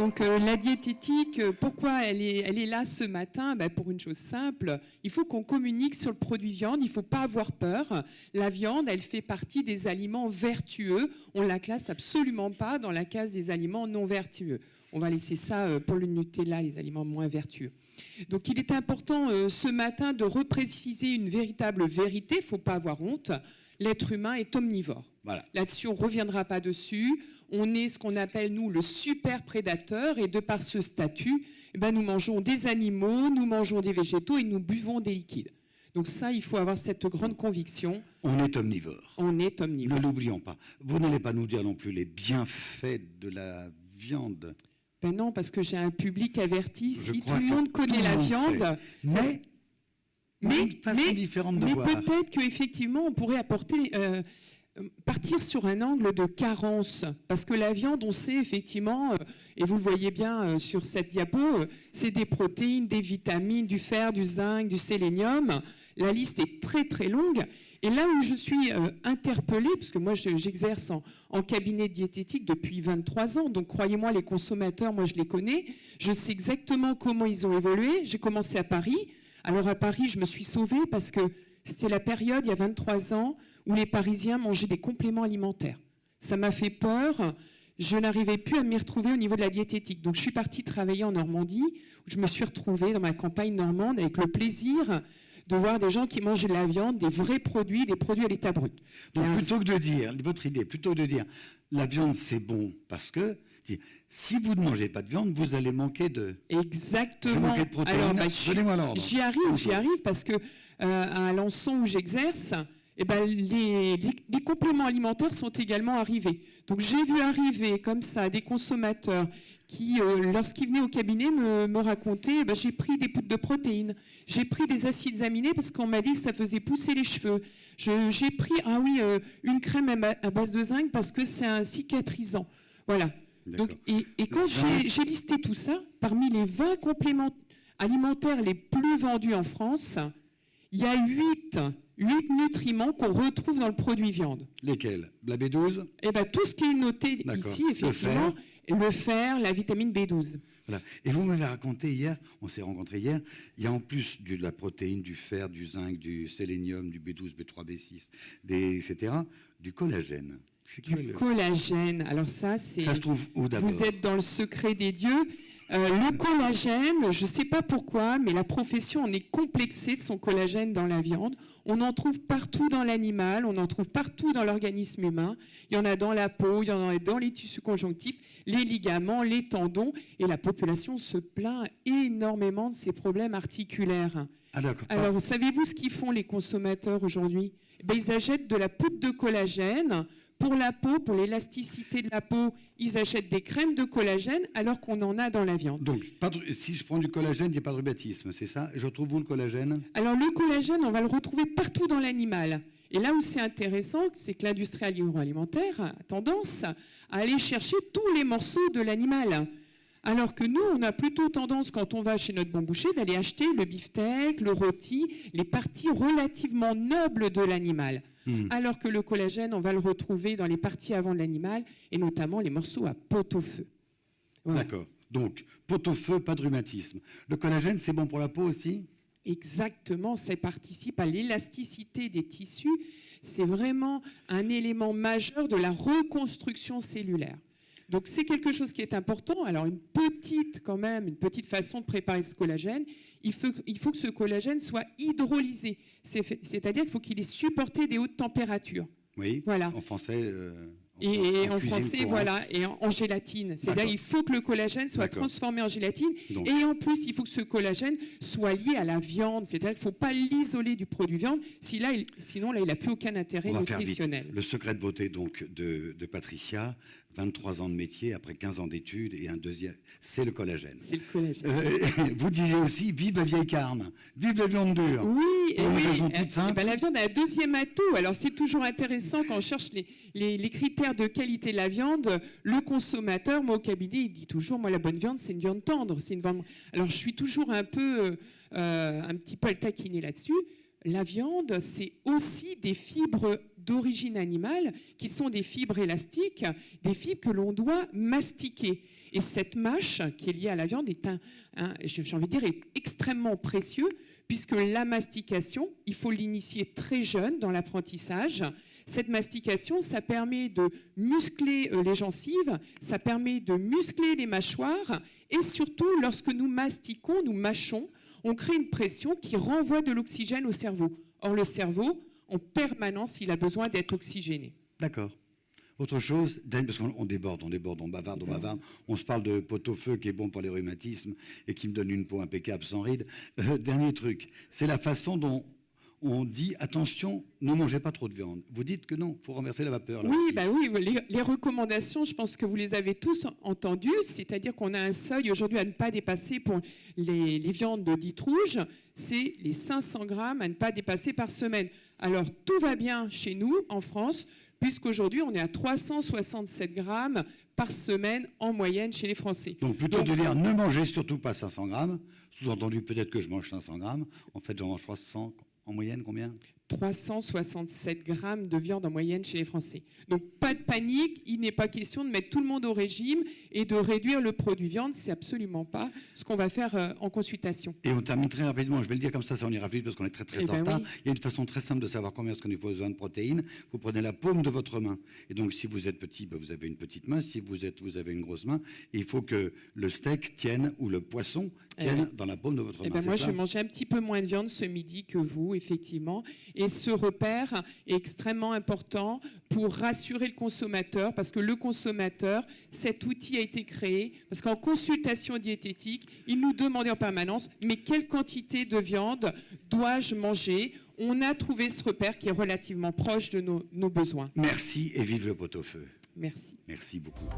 Donc la diététique, pourquoi elle est là ce matin? Pour une chose simple, il faut qu'on communique sur le produit viande, il ne faut pas avoir peur. La viande, elle fait partie des aliments vertueux. On ne la classe absolument pas dans la case des aliments non vertueux. On va laisser ça pour le Nutella, les aliments moins vertueux. Donc il est important ce matin de repréciser une véritable vérité, il ne faut pas avoir honte. L'être humain est omnivore. Voilà. Là-dessus, on ne reviendra pas dessus. On est ce qu'on appelle, nous, le super prédateur. Et de par ce statut, nous mangeons des animaux, nous mangeons des végétaux et nous buvons des liquides. Donc ça, il faut avoir cette grande conviction. On est omnivore. On est omnivore. Ne l'oublions pas. Vous n'allez pas nous dire non plus les bienfaits de la viande. Non, parce que j'ai un public averti. Si tout le monde connaît la viande... Mais peut-être qu'effectivement, on pourrait partir sur un angle de carence. Parce que la viande, on sait effectivement, et vous le voyez bien sur cette diapo, c'est des protéines, des vitamines, du fer, du zinc, du sélénium. La liste est très très longue. Et là où je suis interpellée, parce que moi j'exerce en cabinet diététique depuis 23 ans, donc croyez-moi, les consommateurs, moi je les connais, je sais exactement comment ils ont évolué. J'ai commencé à Paris. Alors à Paris, je me suis sauvée parce que c'était la période, il y a 23 ans, où les Parisiens mangeaient des compléments alimentaires. Ça m'a fait peur. Je n'arrivais plus à m'y retrouver au niveau de la diététique. Donc je suis partie travailler en Normandie, où je me suis retrouvée dans ma campagne normande avec le plaisir de voir des gens qui mangeaient de la viande, des vrais produits, des produits à l'état brut. Donc plutôt que de dire, votre idée, plutôt que de dire la viande c'est bon parce que... Si vous ne mangez pas de viande, vous allez manquer de... Exactement. Manquer de protéines. Alors, donnez-moi l'ordre. J'y arrive parce que à Alençon où j'exerce, les compléments alimentaires sont également arrivés. Donc j'ai vu arriver comme ça des consommateurs qui, lorsqu'ils venaient au cabinet, me racontaient j'ai pris des poudres de protéines, j'ai pris des acides aminés parce qu'on m'a dit que ça faisait pousser les cheveux. J'ai pris une crème à base de zinc parce que c'est un cicatrisant. Voilà. Donc, et quand j'ai listé tout ça, parmi les 20 compléments alimentaires les plus vendus en France, il y a 8 nutriments qu'on retrouve dans le produit viande. Lesquels? La B12? Tout ce qui est noté ici, effectivement, le fer, la vitamine B12. Voilà. Et vous m'avez raconté hier, on s'est rencontrés hier, il y a en plus de la protéine, du fer, du zinc, du sélénium, du B12, B3, B6, etc., du collagène. Du collagène. Alors ça, c'est... Ça se trouve où d'abord? Vous êtes dans le secret des dieux. Le collagène, je ne sais pas pourquoi, mais la profession en est complexée de son collagène dans la viande. On en trouve partout dans l'animal, on en trouve partout dans l'organisme humain. Il y en a dans la peau, il y en a dans les tissus conjonctifs, les ligaments, les tendons. Et la population se plaint énormément de ces problèmes articulaires. Ah, d'accord. Alors, savez-vous ce qu'ils font les consommateurs aujourd'hui? Ils achètent de la poudre de collagène. Pour la peau, pour l'élasticité de la peau, ils achètent des crèmes de collagène alors qu'on en a dans la viande. Donc, si je prends du collagène, il n'y a pas de rhumatisme, c'est ça? Je retrouve où le collagène? Alors, le collagène, on va le retrouver partout dans l'animal. Et là où c'est intéressant, c'est que l'industrie agroalimentaire a tendance à aller chercher tous les morceaux de l'animal. Alors que nous, on a plutôt tendance, quand on va chez notre bon boucher, d'aller acheter le beefsteak, le rôti, les parties relativement nobles de l'animal. Alors que le collagène, on va le retrouver dans les parties avant de l'animal, et notamment les morceaux à pot-au-feu. Voilà. D'accord. Donc, pot-au-feu, pas de rhumatisme. Le collagène, c'est bon pour la peau aussi? Exactement, ça participe à l'élasticité des tissus. C'est vraiment un élément majeur de la reconstruction cellulaire. Donc c'est quelque chose qui est important. Alors une petite façon de préparer ce collagène, il faut que ce collagène soit hydrolysé. C'est-à-dire qu'il faut qu'il ait supporté des hautes températures. Oui, voilà. En français... en français, voilà, et en gélatine. C'est-à-dire qu'il faut que le collagène soit transformé en gélatine. Donc. Et en plus, il faut que ce collagène soit lié à la viande. C'est-à-dire qu'il ne faut pas l'isoler du produit viande. Sinon, il n'a plus aucun intérêt nutritionnel. Le secret de beauté donc, de Patricia, 23 ans de métier, après 15 ans d'études, et un deuxième, c'est le collagène. C'est le collagène. Vous disiez aussi, vive la vieille carne, vive la viande dure. Oui, pour une raison toute simple. La viande a un deuxième atout. Alors c'est toujours intéressant quand on cherche les critères de qualité de la viande. Le consommateur, moi au cabinet, il dit toujours, moi la bonne viande, c'est une viande tendre. Alors je suis toujours un petit peu à le taquiner là-dessus. La viande, c'est aussi des fibres d'origine animale, qui sont des fibres élastiques, des fibres que l'on doit mastiquer. Et cette mâche qui est liée à la viande est j'ai envie de dire, est extrêmement précieux, puisque la mastication, il faut l'initier très jeune dans l'apprentissage. Cette mastication, ça permet de muscler les gencives, ça permet de muscler les mâchoires, et surtout, lorsque nous mastiquons, nous mâchons, on crée une pression qui renvoie de l'oxygène au cerveau. Or, le cerveau, en permanence, il a besoin d'être oxygéné. D'accord. Autre chose, parce qu'on déborde, on bavarde, on se parle de pot-au-feu qui est bon pour les rhumatismes et qui me donne une peau impeccable sans rides. Dernier truc, c'est la façon dont on dit attention, ne mangez pas trop de viande. Vous dites que non, il faut renverser la vapeur. Là oui, les recommandations, je pense que vous les avez tous entendues, c'est-à-dire qu'on a un seuil aujourd'hui à ne pas dépasser pour les viandes dites rouges, c'est les 500 grammes à ne pas dépasser par semaine. Alors tout va bien chez nous, en France, puisqu'aujourd'hui on est à 367 grammes par semaine en moyenne chez les Français. Donc plutôt de dire ne mangez surtout pas 500 grammes, sous-entendu peut-être que je mange 500 grammes, en fait j'en mange 300 en moyenne, combien ? 367 grammes de viande en moyenne chez les Français. Donc pas de panique, il n'est pas question de mettre tout le monde au régime et de réduire le produit viande, c'est absolument pas ce qu'on va faire en consultation. Et on termine très rapidement, je vais le dire comme ça on ira vite parce qu'on est très en retard. Oui. Il y a une façon très simple de savoir combien est-ce qu'on a besoin de protéines. Vous prenez la paume de votre main. Et donc si vous êtes petit, vous avez une petite main. Si vous avez une grosse main, il faut que le steak tienne ou le poisson tienne dans la paume de votre main. Moi, je mangeais un petit peu moins de viande ce midi que vous, effectivement. Et ce repère est extrêmement important pour rassurer le consommateur, parce que le consommateur, cet outil a été créé, parce qu'en consultation diététique, il nous demandait en permanence, mais quelle quantité de viande dois-je manger ? On a trouvé ce repère qui est relativement proche de nos besoins. Merci et vive le pot-au-feu. Merci. Merci beaucoup.